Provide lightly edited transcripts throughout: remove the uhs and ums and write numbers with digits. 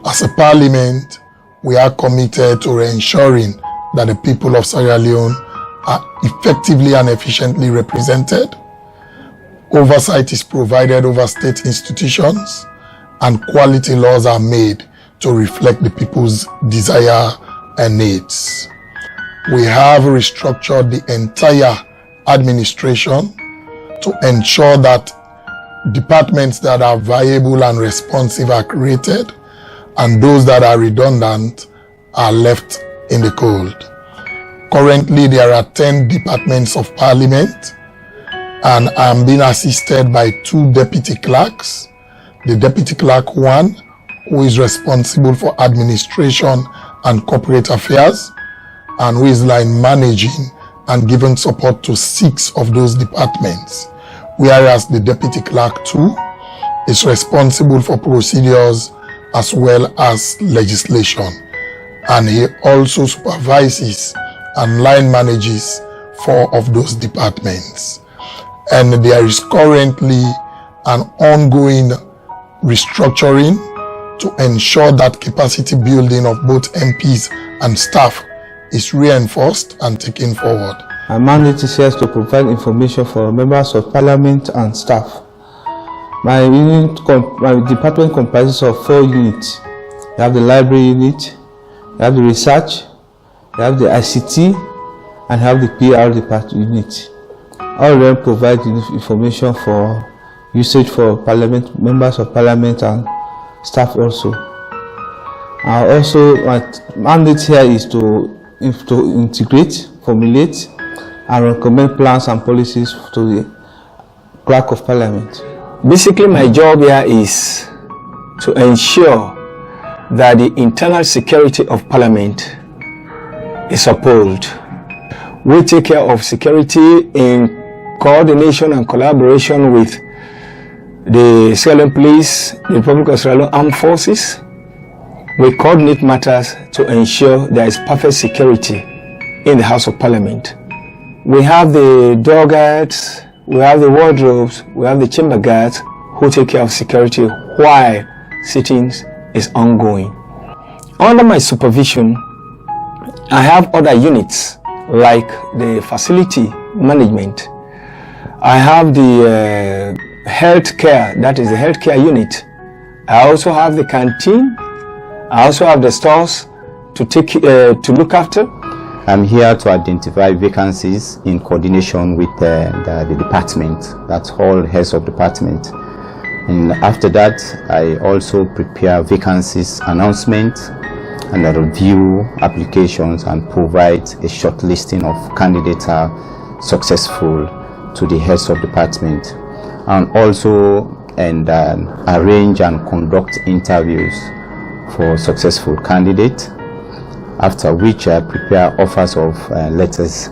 As a parliament, we are committed to ensuring that the people of Sierra Leone are effectively and efficiently represented. Oversight is provided over state institutions, and quality laws are made to reflect the people's desire and needs. We have restructured the entire administration to ensure that departments that are viable and responsive are created, and those that are redundant are left in the cold. Currently, there are 10 departments of parliament, and I am being assisted by 2 deputy clerks. The deputy clerk 1, who is responsible for administration and corporate affairs, and who is line managing and giving support to 6 of those departments, whereas the deputy clerk 2 is responsible for procedures as well as legislation, and he also supervises and line manages 4 of those departments. And there is currently an ongoing restructuring to ensure that capacity building of both MPs and staff is reinforced and taken forward. My mandate is here to provide information for members of parliament and staff. My department comprises of 4 units. You have the library unit, you have the research, you have the ICT, and you have the PR department unit. All of them provide information for usage for parliament, members of parliament and staff also. My mandate here is to integrate, formulate, and recommend plans and policies to the clerk of parliament. Basically, my job here is to ensure that the internal security of parliament is upheld. We take care of security in coordination and collaboration with the Sierra Leone Police, the Republic of Sierra Leone Armed Forces. We coordinate matters to ensure there is perfect security in the House of Parliament. We have the door guards, we have the wardrobes, we have the chamber guards who take care of security while sittings is ongoing. Under my supervision, I have other units like the facility management. I have the health care, that is the healthcare unit. I also have the canteen. I also have the stores to look after. I'm here to identify vacancies in coordination with the department. That's all heads of department. And after that, I also prepare vacancies announcement and I review applications and provide a short listing of candidates are successful to the heads of department, and also arrange and conduct interviews for successful candidates, after which I prepare offers of letters.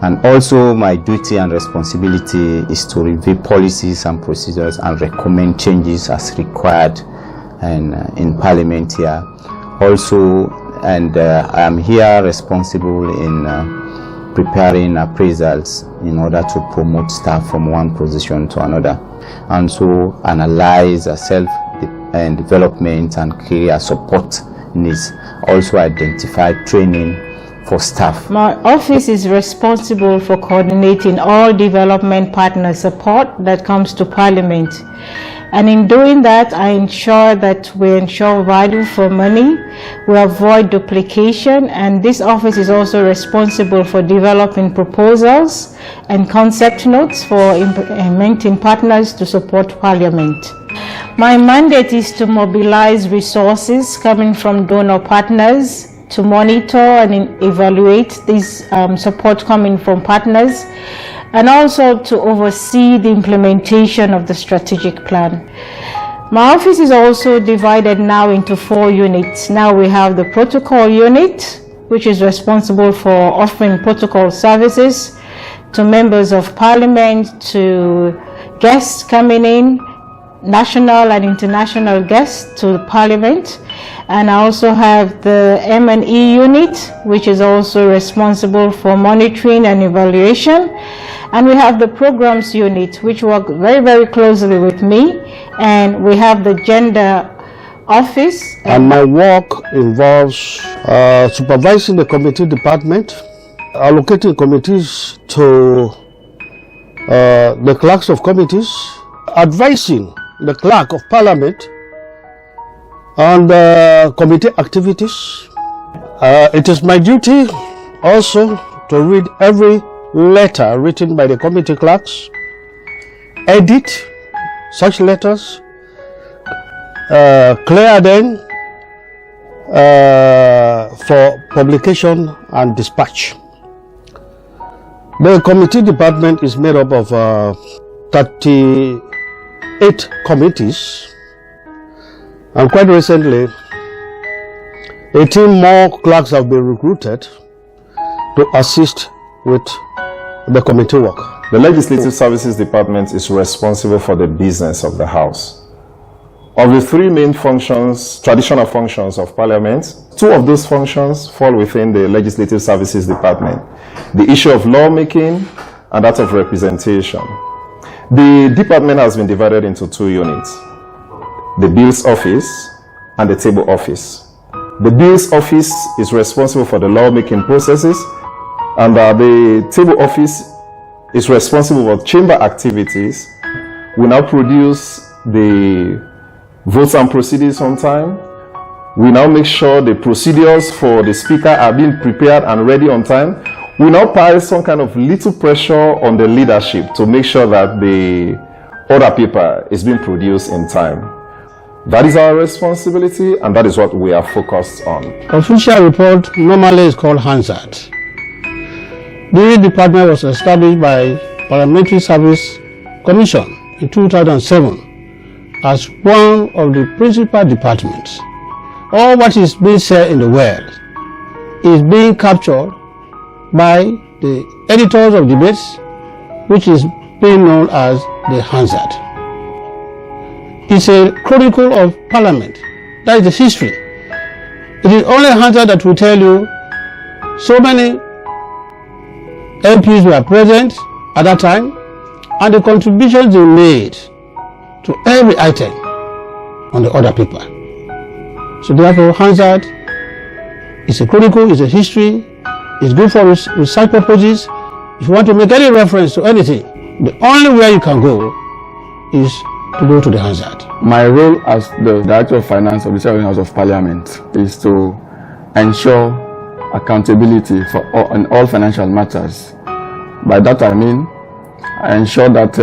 And also my duty and responsibility is to review policies and procedures and recommend changes as required in parliament here. Also, I am here responsible in preparing appraisals in order to promote staff from one position to another, and so analyze self and development and career support needs. Also identify training for staff. My office is responsible for coordinating all development partner support that comes to Parliament. And in doing that, I ensure that we ensure value for money, we avoid duplication, and this office is also responsible for developing proposals and concept notes for implementing partners to support Parliament. My mandate is to mobilize resources coming from donor partners to monitor and evaluate this support coming from partners, and also to oversee the implementation of the strategic plan. My office is also divided now into 4 units. Now we have the protocol unit, which is responsible for offering protocol services to members of parliament, to guests coming in, national and international guests to parliament. And I also have the M&E unit, which is also responsible for monitoring and evaluation. And we have the programs unit, which work very, very closely with me. And we have the gender office. And my work involves supervising the committee department, allocating committees to the clerks of committees, advising the clerk of parliament on the committee activities. It is my duty also to read every letter written by the committee clerks, edit such letters, clear them for publication and dispatch. The committee department is made up of 38 committees, and quite recently 18 more clerks have been recruited to assist with the committee work. The Legislative Services Department is responsible for the business of the House. Of the three main functions, traditional functions of Parliament, two of those functions fall within the Legislative Services Department: the issue of lawmaking and that of representation. The department has been divided into two units: the Bills Office and the Table Office. The Bills Office is responsible for the lawmaking processes, and the Table Office is responsible for chamber activities. We now produce the votes and proceedings on time. We now make sure the procedures for the speaker are being prepared and ready on time. We now apply some kind of little pressure on the leadership to make sure that the order paper is being produced in time. That is our responsibility, and that is what we are focused on. Official report normally is called Hansard. The department was established by Parliamentary Service Commission in 2007 as one of the principal departments. All what is being said in the world is being captured by the editors of debates, which is being known as the Hansard. It's a chronicle of Parliament. That is the history. It is only Hansard that will tell you so many MPs were present at that time and the contributions they made to every item on the order paper. So therefore, Hansard is a chronicle, is a history, it's good for research purposes. If you want to make any reference to anything, the only way you can go is to go to the Hansard. My role as the Director of Finance of the Sierra Leone House of Parliament is to ensure accountability for all financial matters. By that I mean, I ensure that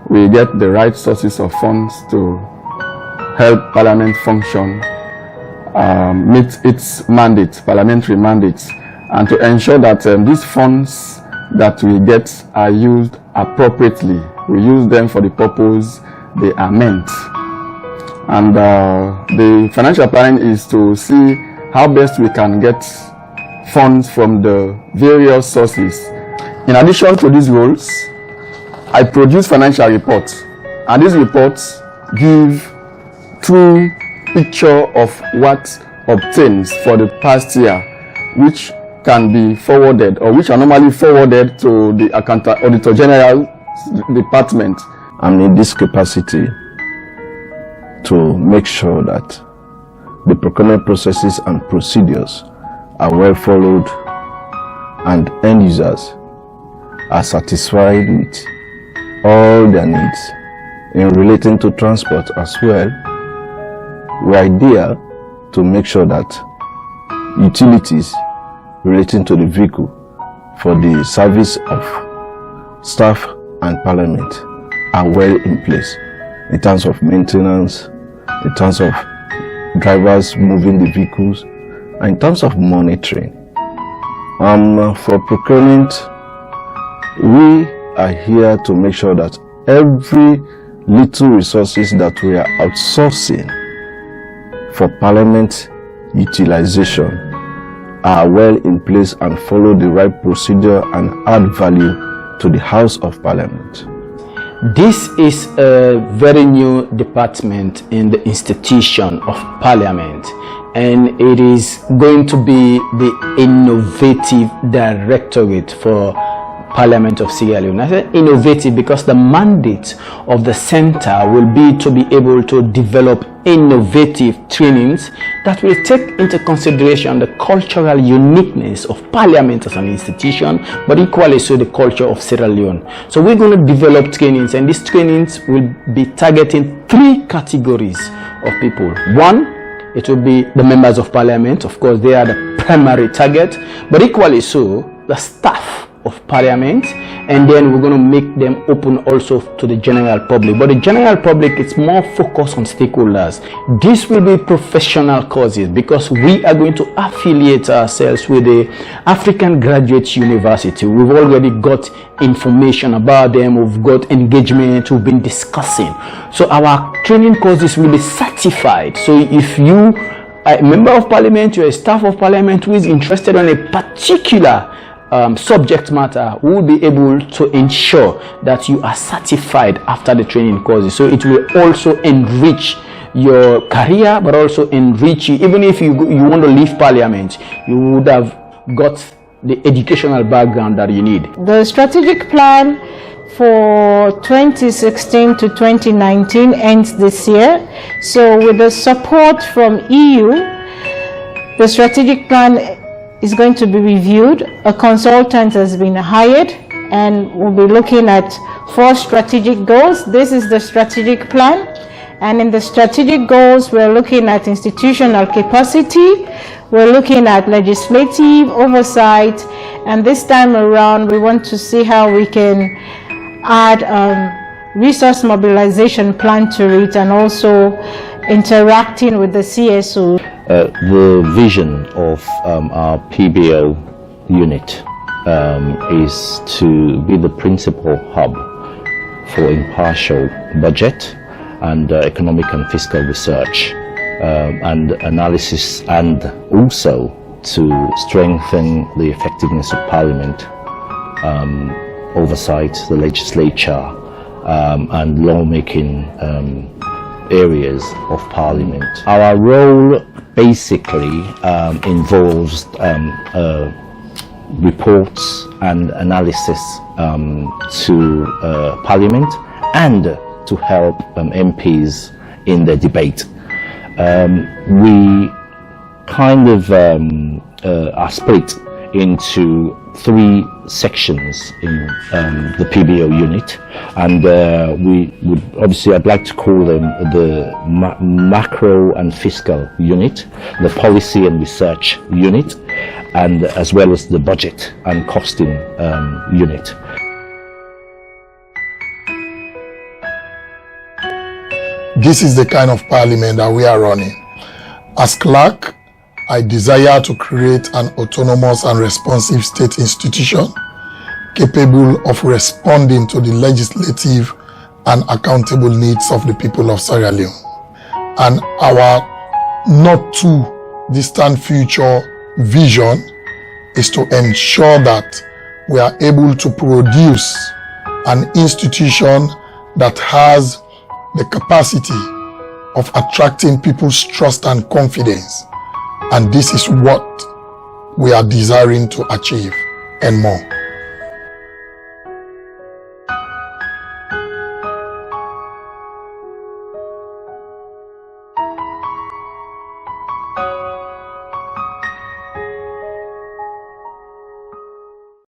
we get the right sources of funds to help Parliament function, meet its mandate, parliamentary mandates, and to ensure that these funds that we get are used appropriately. We use them for the purpose they are meant. And the financial planning is to see how best we can get funds from the various sources. In addition to these roles, I produce financial reports, and these reports give true picture of what obtains for the past year, which can be forwarded, or which are normally forwarded to the Auditor General Department. I'm in this capacity to make sure that the procurement processes and procedures are well followed and end users are satisfied with all their needs. In relating to transport as well, we are there to make sure that utilities relating to the vehicle for the service of staff and Parliament are well in place in terms of maintenance, in terms of drivers moving the vehicles, and in terms of monitoring. For procurement, we are here to make sure that every little resources that we are outsourcing for Parliament utilization are well in place and follow the right procedure and add value to the House of Parliament. This is a very new department in the institution of Parliament, and it is going to be the innovative directorate for Parliament of Sierra Leone. I say innovative because the mandate of the center will be to be able to develop innovative trainings that will take into consideration the cultural uniqueness of Parliament as an institution, but equally so the culture of Sierra Leone. So we're going to develop trainings, and these trainings will be targeting 3 categories of people. One, it will be the members of Parliament. Of course, they are the primary target, but equally so the staff of Parliament, and then we're going to make them open also to the general public. But the general public is more focused on stakeholders. This will be professional courses because we are going to affiliate ourselves with the African Graduate University. We've already got information about them, we've got engagement, we've been discussing. So our training courses will be certified. So if you are a member of Parliament, you're a staff of Parliament who is interested in a particular subject matter, we will be able to ensure that you are certified after the training courses. So it will also enrich your career, but also enrich you. Even if you want to leave Parliament, you would have got the educational background that you need. The strategic plan for 2016 to 2019 ends this year. So with the support from EU, the strategic plan is going to be reviewed. A consultant has been hired, and we'll be looking at 4 strategic goals. This is the strategic plan, and in the strategic goals we're looking at institutional capacity, we're looking at legislative oversight, and this time around we want to see how we can add resource mobilization plan to it, and also interacting with the CSO. The vision of our PBO unit is to be the principal hub for impartial budget and economic and fiscal research and analysis, and also to strengthen the effectiveness of Parliament, oversight the legislature, and lawmaking areas of Parliament. Our role basically involves reports and analysis to Parliament, and to help MPs in the debate. We kind of are split into 3 sections in the PBO unit, and we would obviously, I'd like to call them the macro and fiscal unit, the policy and research unit, and as well as the budget and costing unit. This is the kind of parliament that we are running. As clerk, I desire to create an autonomous and responsive state institution capable of responding to the legislative and accountable needs of the people of Sierra Leone. And our not too distant future vision is to ensure that we are able to produce an institution that has the capacity of attracting people's trust and confidence. And this is what we are desiring to achieve and more.